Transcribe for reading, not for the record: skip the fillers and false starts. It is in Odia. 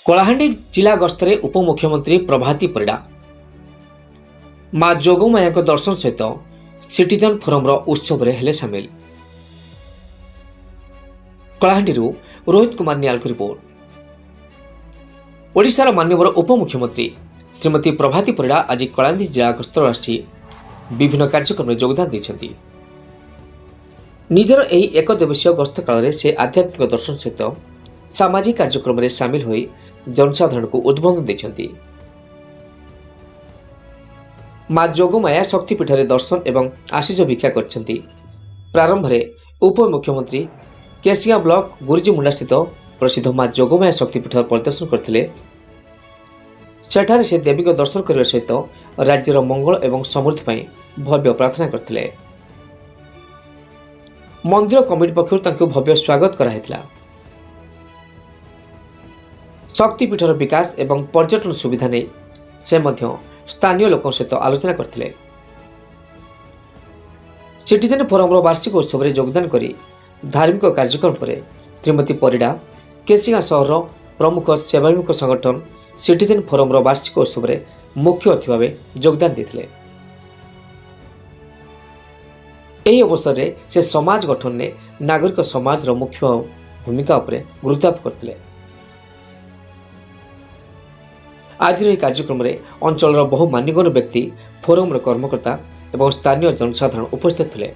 କଳାହାଣ୍ଡି ଜିଲ୍ଲା ଗସ୍ତରେ ଉପମୁଖ୍ୟମନ୍ତ୍ରୀ ପ୍ରଭାତୀ ପରିଡ଼ା ମା ଯୋଗମାୟାଙ୍କ ଦର୍ଶନ ସହିତ ସିଟିଜନ ଫୋରମର ଉତ୍ସବରେ ହେଲେ ସାମିଲ। କଳାହାଣ୍ଡିରୁ ରୋହିତ କୁମାର ନିଆଲଙ୍କ ରିପୋର୍ଟ। ଓଡ଼ିଶାର ମାନ୍ୟବର ଉପମୁଖ୍ୟମନ୍ତ୍ରୀ ଶ୍ରୀମତୀ ପ୍ରଭାତୀ ପରିଡ଼ା ଆଜି କଳାହାଣ୍ଡି ଜିଲ୍ଲା ଗସ୍ତରେ ଆସି ବିଭିନ୍ନ କାର୍ଯ୍ୟକ୍ରମରେ ଯୋଗଦାନ ଦେଇଛନ୍ତି। ନିଜର ଏହି ଏକ ଦିବସୀୟ ଗସ୍ତ କାଳରେ ସେ ଆଧ୍ୟାତ୍ମିକ ଦର୍ଶନ ସହିତ ସାମାଜିକ କାର୍ଯ୍ୟକ୍ରମରେ ସାମିଲ ହୋଇ ଜନସାଧାରଣଙ୍କୁ ଉଦ୍ବୋଧନ ଦେଇଛନ୍ତି। ମା ଯୋଗମାୟା ଶକ୍ତିପୀଠରେ ଦର୍ଶନ ଏବଂ ଆଶୀଷ ଭିକ୍ଷା କରିଛନ୍ତି। ପ୍ରାରମ୍ଭରେ ଉପମୁଖ୍ୟମନ୍ତ୍ରୀ କେସିଗାଁ ବ୍ଲକ ଗୁରୁଜୀମୁଣ୍ଡାସ୍ଥିତ ପ୍ରସିଦ୍ଧ ମା ଯୋଗମାୟା ଶକ୍ତିପୀଠ ପରିଦର୍ଶନ କରିଥିଲେ। ସେଠାରେ ସେ ଦେବୀଙ୍କ ଦର୍ଶନ କରିବା ସହିତ ରାଜ୍ୟର ମଙ୍ଗଳ ଏବଂ ସମୃଦ୍ଧି ପାଇଁ ଭବ୍ୟ ପ୍ରାର୍ଥନା କରିଥିଲେ। ମନ୍ଦିର କମିଟି ପକ୍ଷରୁ ତାଙ୍କୁ ଭବ୍ୟ ସ୍ୱାଗତ କରାଯାଇଥିଲା। ଶକ୍ତିପୀଠର ବିକାଶ ଏବଂ ପର୍ଯ୍ୟଟନ ସୁବିଧା ନେଇ ସେ ମଧ୍ୟ ସ୍ଥାନୀୟ ଲୋକଙ୍କ ସହିତ ଆଲୋଚନା କରିଥିଲେ। ସିଟିଜେନ ଫୋରମର ବାର୍ଷିକ ଉତ୍ସବରେ ଯୋଗଦାନ କରି ଧାର୍ମିକ କାର୍ଯ୍ୟକ୍ରମ ପରେ ଶ୍ରୀମତୀ ପରିଡ଼ା କେସିଗାଁ ସହରର ପ୍ରମୁଖ ସେବାଭିମୁଖ ସଂଗଠନ ସିଟିଜେନ ଫୋରମର ବାର୍ଷିକ ଉତ୍ସବରେ ମୁଖ୍ୟ ଅତିଥି ଭାବେ ଯୋଗଦାନ ଦେଇଥିଲେ। ଏହି ଅବସରରେ ସେ ସମାଜ ଗଠନରେ ନାଗରିକ ସମାଜର ମୁଖ୍ୟ ଭୂମିକା ଉପରେ ଗୁରୁତ୍ୱାରୋପ କରିଥିଲେ। ଆଜିର ଏହି କାର୍ଯ୍ୟକ୍ରମରେ ଅଞ୍ଚଳର ବହୁ ମାନ୍ୟଗଣ୍ୟ ବ୍ୟକ୍ତି, ଫୋରମର କର୍ମକର୍ତ୍ତା ଏବଂ ସ୍ଥାନୀୟ ଜନସାଧାରଣ ଉପସ୍ଥିତ ଥିଲେ।